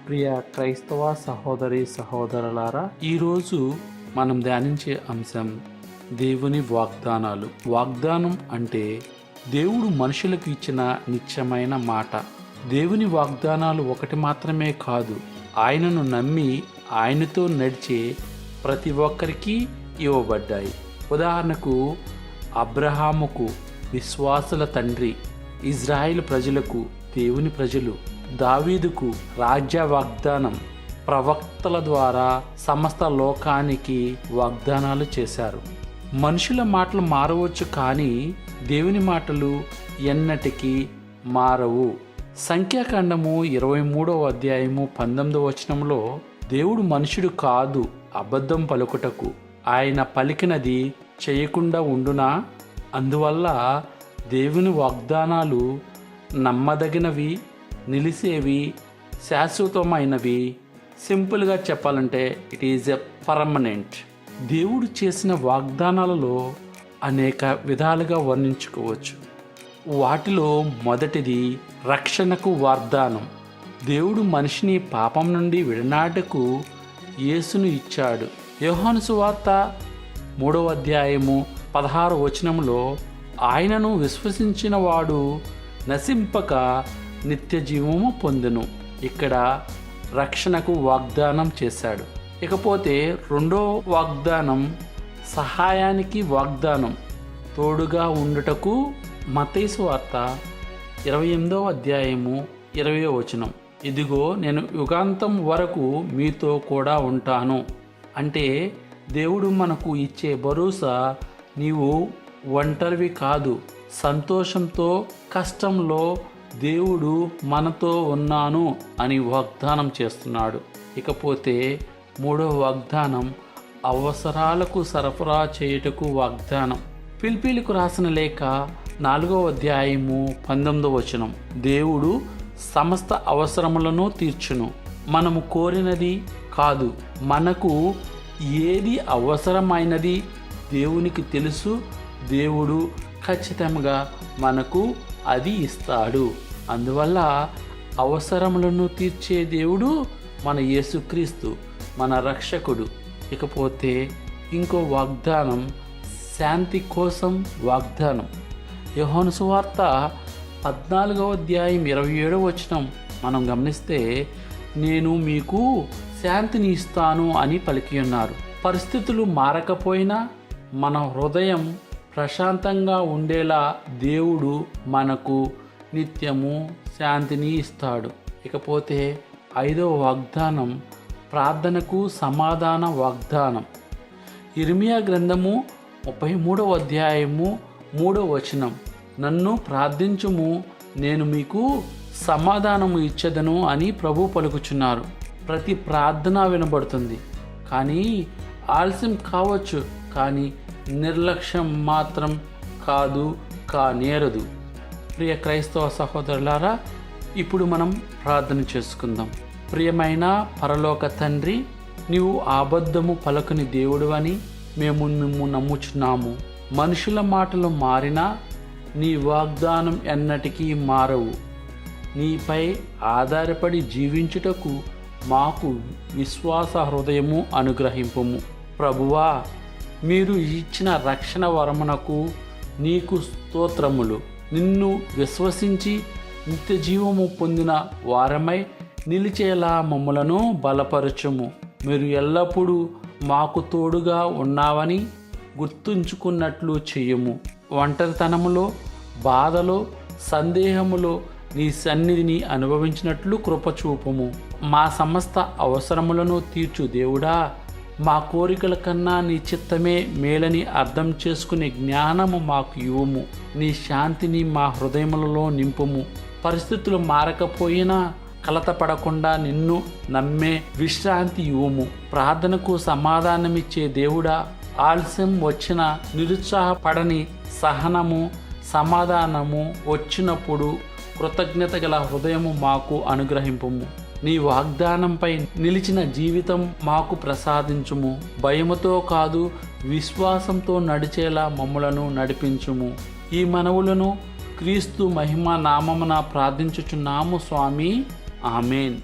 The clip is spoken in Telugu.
ప్రియ క్రైస్తవ సహోదరి సహోదరులారా, ఈరోజు మనం ధ్యానించే అంశం దేవుని వాగ్దానాలు. వాగ్దానం అంటే దేవుడు మనుషులకు ఇచ్చిన నిత్యమైన మాట. దేవుని వాగ్దానాలు ఒకటి మాత్రమే కాదు, ఆయనను నమ్మి ఆయనతో నడిచే ప్రతి ఒక్కరికి ఇవ్వబడ్డాయి. ఉదాహరణకు అబ్రహాముకు విశ్వాసుల తండ్రి, ఇజ్రాయిల్ ప్రజలకు దేవుని ప్రజలు, దావీదుకు రాజ్య వాగ్దానం, ప్రవక్తల ద్వారా సమస్త లోకానికి వాగ్దానాలు చేశారు. మనుషుల మాటలు మారవచ్చు, కానీ దేవుని మాటలు ఎన్నటికీ మారవు. సంఖ్యాకాండము 23వ అధ్యాయము 19వ వచనంలో దేవుడు మనుషుడు కాదు అబద్ధం పలుకుటకు, ఆయన పలికినది చేయకుండా ఉండునా? అందువల్ల దేవుని వాగ్దానాలు నమ్మదగినవి, నిలిసేవి, శాశ్వతమైనవి. సింపుల్గా చెప్పాలంటే ఇట్ ఈజ్ ఎ పర్మనెంట్. దేవుడు చేసిన వాగ్దానాలలో అనేక విధాలుగా వర్ణించుకోవచ్చు. వాటిలో మొదటిది రక్షణకు వాగ్దానం. దేవుడు మనిషిని పాపం నుండి విడనాటకు యేసును ఇచ్చాడు. యోహాను సువార్త 3వ అధ్యాయము 16వ వచనంలో ఆయనను విశ్వసించిన వాడు నశింపక నిత్య జీవము పొందును. ఇక్కడ రక్షణకు వాగ్దానం చేశాడు. ఇకపోతే రెండో వాగ్దానం సహాయానికి వాగ్దానం, తోడుగా ఉండుటకు. మత్తయి సువార్త 28వ అధ్యాయము 20వ వచనం, ఇదిగో నేను యుగాంతం వరకు మీతో కూడా ఉంటాను. అంటే దేవుడు మనకు ఇచ్చే భరోసా, నీవు ఒంటరివి కాదు. సంతోషంతో, కష్టంలో దేవుడు మనతో ఉన్నాను అని వాగ్దానం చేస్తున్నాడు. ఇకపోతే మూడవ వాగ్దానం అవసరాలకు సరఫరా చేయుటకు వాగ్దానం. ఫిలిప్పీలకు రాసిన లేఖ 4వ అధ్యాయము 19వ వచనం, దేవుడు సమస్త అవసరములను తీర్చును. మనము కోరినది కాదు, మనకు ఏది అవసరమైనది దేవునికి తెలుసు. దేవుడు ఖచ్చితంగా మనకు అది ఇస్తాడు. అందువల్ల అవసరములను తీర్చే దేవుడు మన యేసుక్రీస్తు, మన రక్షకుడు. ఇకపోతే ఇంకో వాగ్దానం శాంతి కోసం వాగ్దానం. యోహాను సువార్త 14వ అధ్యాయం 27వ వచనం మనం గమనిస్తే, నేను మీకు శాంతిని ఇస్తాను అని పలికి ఉన్నారు. పరిస్థితులు మారకపోయినా మన హృదయం ప్రశాంతంగా ఉండేలా దేవుడు మనకు నిత్యము శాంతిని ఇస్తాడు. ఇకపోతే 5వ వాగ్దానం ప్రార్థనకు సమాధాన వాగ్దానం. ఇర్మియా గ్రంథము 33వ అధ్యాయము 3వ వచనం, నన్ను ప్రార్థించుము, నేను మీకు సమాధానము ఇచ్చేదను అని ప్రభు పలుకుచున్నారు. ప్రతి ప్రార్థన వినబడుతుంది, కానీ ఆలస్యం కావచ్చు, కానీ నిర్లక్ష్యం మాత్రం కానేరదు. ప్రియ క్రైస్తవ సహోదరులారా, ఇప్పుడు మనం ప్రార్థన చేసుకుందాం. ప్రియమైన పరలోక తండ్రి, నీవు అబద్ధము పలకని దేవుడు అని మేము నమ్ముచున్నాము. మనుషుల మాటలు మారినా నీ వాగ్దానం ఎన్నటికీ మారవు. నీపై ఆధారపడి జీవించుటకు మాకు విశ్వాస హృదయము అనుగ్రహింపుము. ప్రభువా, మీరు ఇచ్చిన రక్షణ వరమునకు నీకు స్తోత్రములు. నిన్ను విశ్వసించి నిత్య జీవము పొందిన వారమై నిలిచేలా మమ్ములను బలపరచుము. మీరు ఎల్లప్పుడూ మాకు తోడుగా ఉన్నావని గుర్తుంచుకున్నట్లు చెయ్యము. ఒంటరితనములో, బాధలో, సందేహములో నీ సన్నిధిని అనుభవించినట్లు కృపచూపము. మా సమస్త అవసరములను తీర్చు దేవుడా. మా కోరికల కన్నా నీ చిత్తమే మేలని అర్థం చేసుకునే జ్ఞానము మాకు ఇవ్వము. నీ శాంతిని మా హృదయములలో నింపుము. పరిస్థితులు మారకపోయినా కలతపడకుండా నిన్ను నమ్మే విశ్రాంతి ఇవ్వము. ప్రార్థనకు సమాధానమిచ్చే దేవుడా, ఆలస్యం వచ్చిన నిరుత్సాహపడని సహనము, సమాధానము వచ్చినప్పుడు కృతజ్ఞత గల హృదయము మాకు అనుగ్రహింపుము. నీ వాగ్దానంపై నిలిచిన జీవితం మాకు ప్రసాదించుము. భయముతో కాదు, విశ్వాసంతో నడిచేలా మమ్ములను నడిపించుము. ఈ మనవులను క్రీస్తు మహిమ నామమున ప్రార్థించుచున్నాము స్వామి. ఆమేన్.